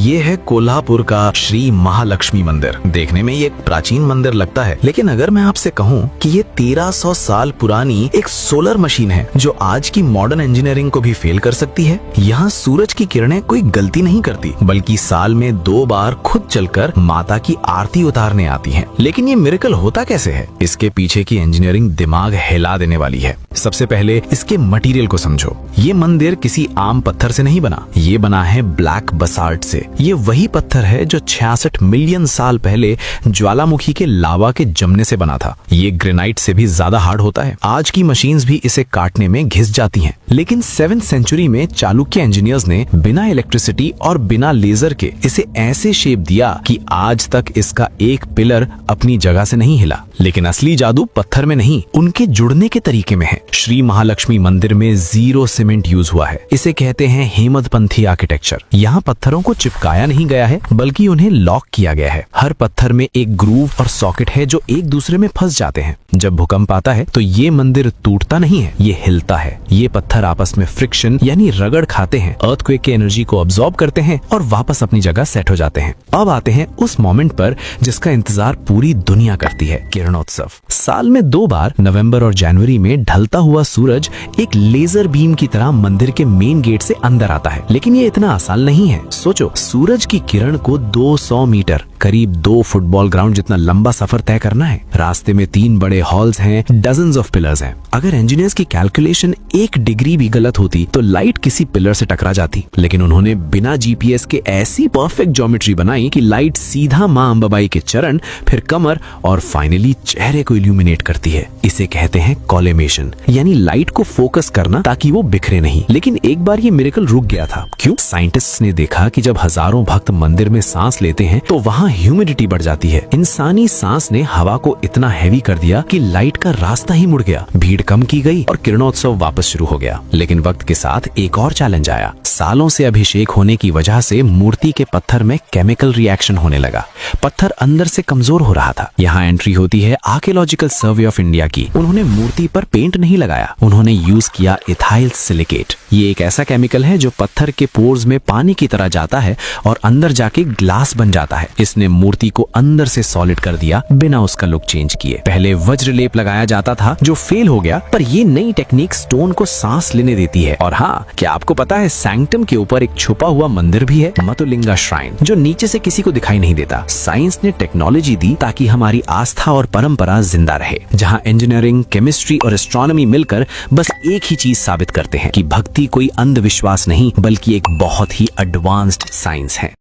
ये है कोल्हापुर का श्री महालक्ष्मी मंदिर। देखने में ये एक प्राचीन मंदिर लगता है, लेकिन अगर मैं आपसे कहूँ कि ये 1300 साल पुरानी एक सोलर मशीन है जो आज की मॉडर्न इंजीनियरिंग को भी फेल कर सकती है। यहाँ सूरज की किरणें कोई गलती नहीं करती, बल्कि साल में 2 बार खुद चलकर माता की आरती उतारने आती हैं। लेकिन ये मिरेकल होता कैसे है? इसके पीछे की इंजीनियरिंग दिमाग हिला देने वाली है। सबसे पहले इसके मटेरियल को समझो। ये मंदिर किसी आम पत्थर से नहीं बना, ये बना है ब्लैक बसाल्ट से। ये वही पत्थर है जो 66 मिलियन साल पहले ज्वालामुखी के लावा के जमने से बना था। ये ग्रेनाइट से भी ज्यादा हार्ड होता है। आज की मशीन्स भी इसे काटने में घिस जाती हैं। लेकिन 7th सेंचुरी में चालुक्य इंजीनियर्स ने बिना इलेक्ट्रिसिटी और बिना लेजर के इसे ऐसे शेप दिया कि आज तक इसका एक पिलर अपनी जगह से नहीं हिला। लेकिन असली जादू पत्थर में नहीं, उनके जुड़ने के तरीके में है। श्री महालक्ष्मी मंदिर में 0 सीमेंट यूज हुआ है। इसे कहते हैं हेमदपंथी आर्किटेक्चर। यहाँ पत्थरों को चिपकाया नहीं गया है, बल्कि उन्हें लॉक किया गया है। हर पत्थर में एक ग्रूव और सॉकेट है जो एक दूसरे में फंस जाते हैं। जब भूकंप आता है तो ये मंदिर टूटता नहीं है, ये हिलता है। ये पत्थर आपस में फ्रिक्शन यानी रगड़ खाते हैं, अर्थक्वेक की एनर्जी को अब्सॉर्ब करते हैं और वापस अपनी जगह सेट हो जाते हैं। अब आते हैं उस मोमेंट पर जिसका इंतजार पूरी दुनिया करती है, किरणोत्सव। साल में 2 बार नवंबर और जनवरी में ढलता हुआ सूरज एक लेजर बीम की तरह मंदिर के मेन गेट से अंदर आता है। लेकिन ये इतना आसान नहीं है। सोचो, सूरज की किरण को 200 मीटर, करीब 2 फुटबॉल ग्राउंड जितना लंबा सफर तय करना है। रास्ते में 3 बड़े हॉल्स हैं, डजन्स ऑफ पिलर्स हैं। अगर इंजीनियर्स की कैलकुलेशन 1 डिग्री भी गलत होती तो लाइट किसी पिलर से टकरा जाती। लेकिन उन्होंने बिना जीपीएस के ऐसी परफेक्ट ज्योमेट्री बनाई कि लाइट सीधा मां अंबाबाई के चरण, फिर कमर और फाइनली चेहरे को इल्यूमिनेट करती है। इसे कहते हैं कॉलेमेशन, यानी लाइट को फोकस करना ताकि वो बिखरे नहीं। लेकिन एक बार ये मिरेकल रुक गया था। क्यों? साइंटिस्ट्स ने देखा कि जब हजारों भक्त मंदिर में सांस लेते हैं तो वहाँ ह्यूमिडिटी बढ़ जाती है। इंसानी सांस ने हवा को इतना हैवी कर दिया कि लाइट का रास्ता ही मुड़ गया। भीड़ कम की गई और किरणोत्सव वापस शुरू हो गया। लेकिन वक्त के साथ एक और चैलेंज आया। सालों से अभिषेक होने की वजह से मूर्ति के पत्थर में केमिकल रिएक्शन होने लगा। पत्थर अंदर से कमजोर हो रहा था। यहाँ एंट्री होती है आर्कियोलॉजिकल सर्वे ऑफ इंडिया की। उन्होंने मूर्ति पर पेंट नहीं लगाया, उन्होंने यूज किया इथाइल सिलिकेट। ये एक ऐसा केमिकल है जो पत्थर के पोर्स में पानी की तरह जाता है और अंदर जाके ग्लास बन जाता है। इसने मूर्ति को अंदर से सॉलिड कर दिया बिना उसका लुक चेंज किए। पहले वज्र लेप लगाया जाता था जो फेल हो गया, पर ये नई टेक्निक स्टोन को सांस लेने देती है। और हाँ, क्या आपको पता है सैंक्टम के ऊपर एक छुपा हुआ मंदिर भी है, मतुलिंगा श्राइन, जो नीचे से किसी को दिखाई नहीं देता। साइंस ने टेक्नोलॉजी दी ताकि हमारी आस्था और परंपरा जिंदा रहे। जहाँ इंजीनियरिंग, केमिस्ट्री और एस्ट्रोनॉमी मिलकर बस एक ही चीज साबित करते हैं कि भक्ति कोई अंधविश्वास नहीं, बल्कि एक बहुत ही एडवांस्ड साइंस है।